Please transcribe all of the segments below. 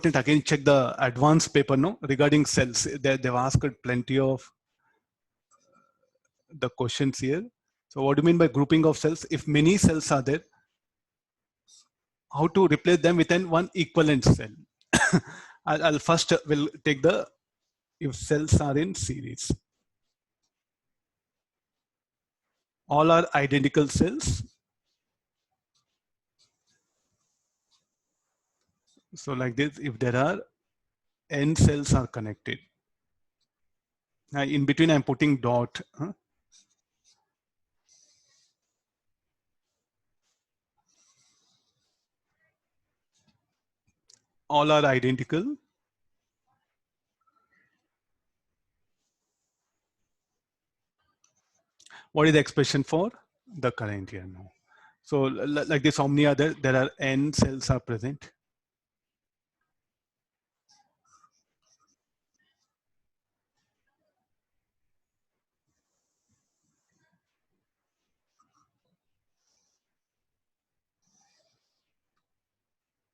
again check the advanced paper no regarding cells. They've asked plenty of the questions here. So what do you mean by grouping of cells? If many cells are there, how to replace them within one equivalent cell? I'll first will take the if cells are in series. All are identical cells. So like this, if there are n cells are connected. In between I'm putting dot. All are identical. What is the expression for the current here now? So like this, how many are there? There are n cells are present.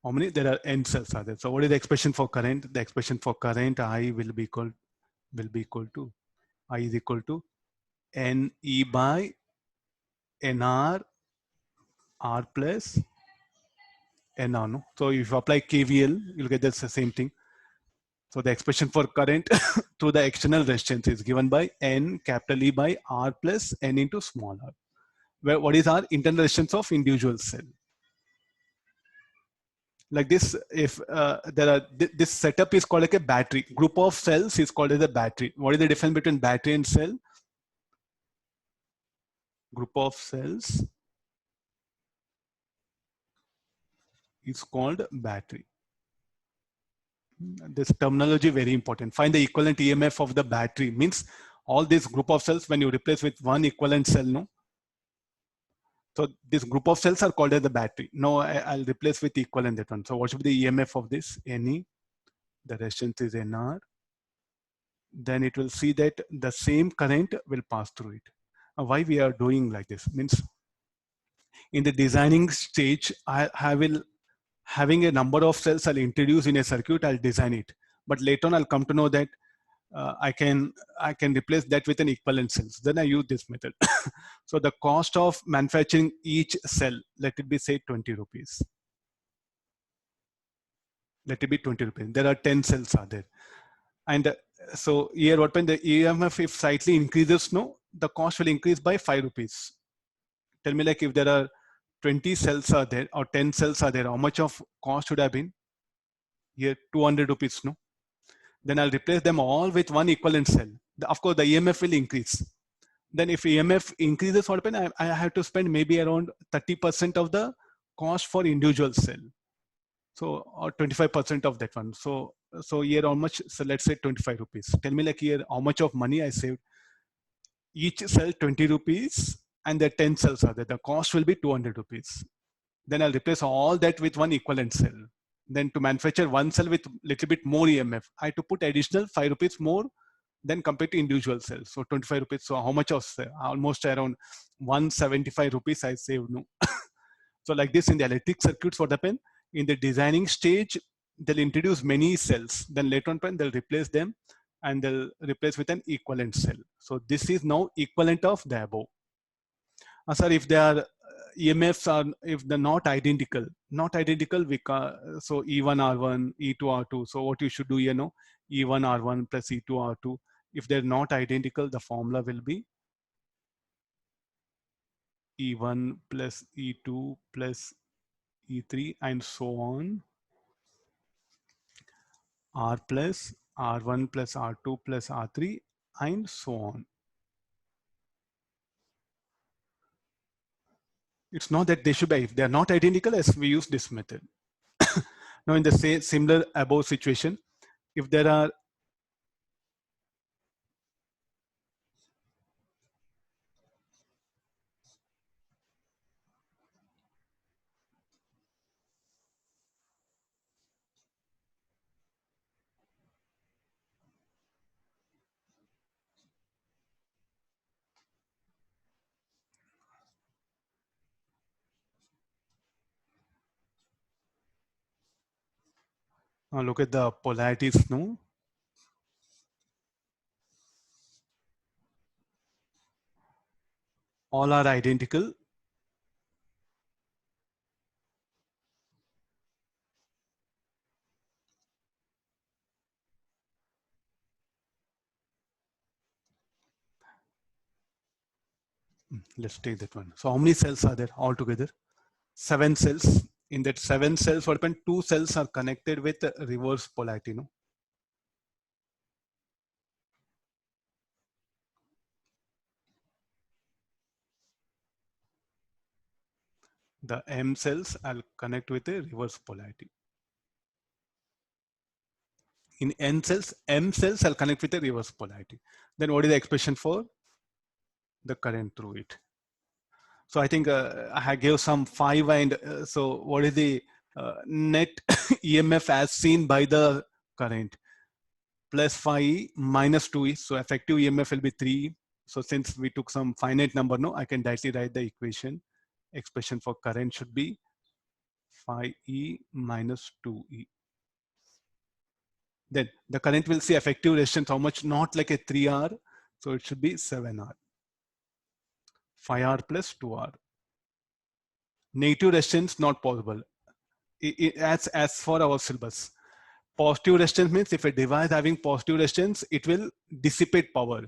How many? There are n cells are there. So what is the expression for current? The expression for current I will be equal to I is equal to N E by NR R plus NR. No? So if you apply KVL, you'll get the same thing. So the expression for current through the external resistance is given by N capital E by R plus N into small r. Where what is our internal resistance of individual cell? Like this, if there are this setup is called like a battery. Group of cells is called as a battery. What is the difference between battery and cell? Group of cells is called battery. This terminology very important. Find the equivalent EMF of the battery. Means all this group of cells when you replace with one equivalent cell, no? So this group of cells are called as the battery. No, I'll replace with equivalent that one. So what should be the EMF of this? NE, the resistance is NR. Then it will see that the same current will pass through it. Why we are doing like this? Means in the designing stage, I will having a number of cells I'll introduce in a circuit, I'll design it. But later on I'll come to know that I can replace that with an equivalent cells. Then I use this method. So the cost of manufacturing each cell, let it be say 20 rupees. Let it be 20 rupees. There are 10 cells are there. And so here what when the EMF if slightly increases, no, the cost will increase by 5 rupees. Tell me like if there are 20 cells are there or 10 cells are there, how much of cost should have been? Here 200 rupees, no? Then I'll replace them all with one equivalent cell. Of course, the EMF will increase. Then if EMF increases, what happens? I have to spend maybe around 30% of the cost for individual cell. So, or 25% of that one. So here how much? So let's say 25 rupees. Tell me like here how much of money I saved. Each cell 20 rupees and the 10 cells are there. The cost will be 200 rupees. Then I'll replace all that with one equivalent cell. Then to manufacture one cell with little bit more EMF, I have to put additional 5 rupees more than compared to individual cells. So 25 rupees. So how much of almost around 175 rupees I saved. No. So like this in the electric circuits, what happen? In the designing stage, they'll introduce many cells. Then later on, they'll replace them and they'll replace with an equivalent cell. So this is now equivalent of the above. Sir, if they are EMFs are if they're not identical, we can, so E1 R1, E2 R2. So what you should do, you know, E1 R1 plus E2 R2. If they're not identical, the formula will be E1 plus E2 plus E3 and so on. R plus R1 plus R2 plus R3 and so on. It's not that they should be, if they're not identical, as we use this method. Now in the same similar above situation, if there are Now look at the polarities, no? All are identical. Let's take that one. So how many cells are there altogether? 7 cells. In that 7 cells, what happened? 2 cells are connected with reverse polarity, no? The M cells I'll connect with a reverse polarity. In N cells, M cells I'll connect with a reverse polarity. Then what is the expression for the current through it? So I think I gave some 5 and so what is the net EMF as seen by the current? Plus 5 minus 2E. So effective EMF will be 3. So since we took some finite number, no, I can directly write the equation. Expression for current should be 5E minus 2E. Then the current will see effective resistance, how much? Not like a 3R. So it should be 7R. 5R plus 2R. Negative resistance not possible. As for our syllabus. Positive resistance means if a device having positive resistance, it will dissipate power.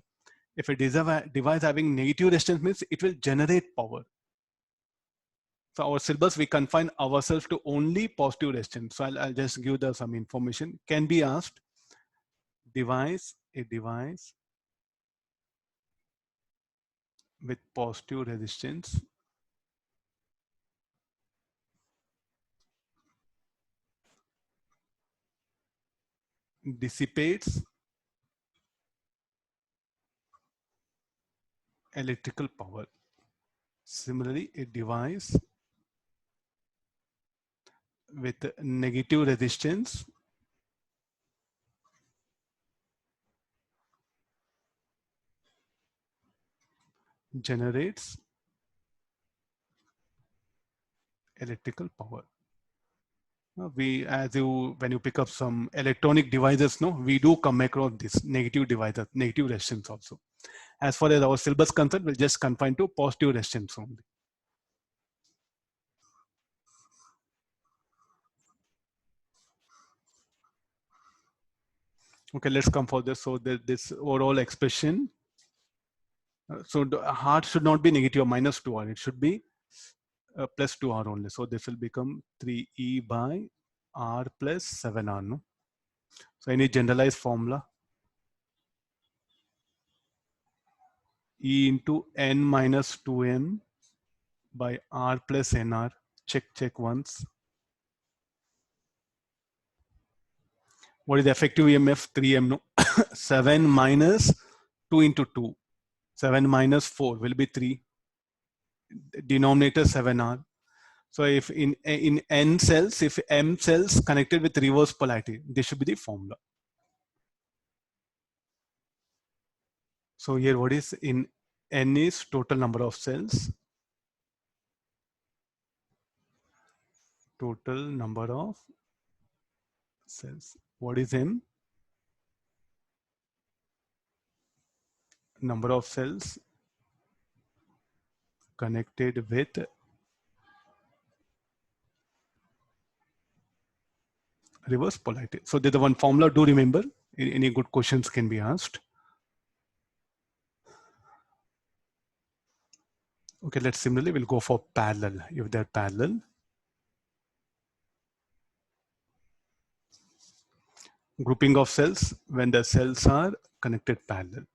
If a device having negative resistance means it will generate power. So our syllabus, we confine ourselves to only positive resistance. So I'll just give some information. Can be asked, a device with positive resistance dissipates electrical power. Similarly, a device with negative resistance generates electrical power. We, when you pick up some electronic devices, no, we do come across this negative devices, negative resistance also. As far as our syllabus concerned, we'll just confine to positive resistance only. Okay, let's come for this. So this overall expression. So the heart should not be negative or minus 2R. It should be plus 2R only. So this will become 3E by R plus 7R. No? So any generalized formula? E into N minus 2M by R plus NR. Check once. What is the effective EMF? 3M. No? 7 minus 2 into 2. 7 minus 4 will be 3. Denominator 7R. So if in N cells, if M cells connected with reverse polarity, this should be the formula. So here what is in N is total number of cells. Total number of cells. What is M? Number of cells connected with reverse polarity. So there's the one formula, do remember. Any good questions can be asked. Okay, let's similarly, we'll go for parallel, if they're parallel. Grouping of cells when the cells are connected parallel.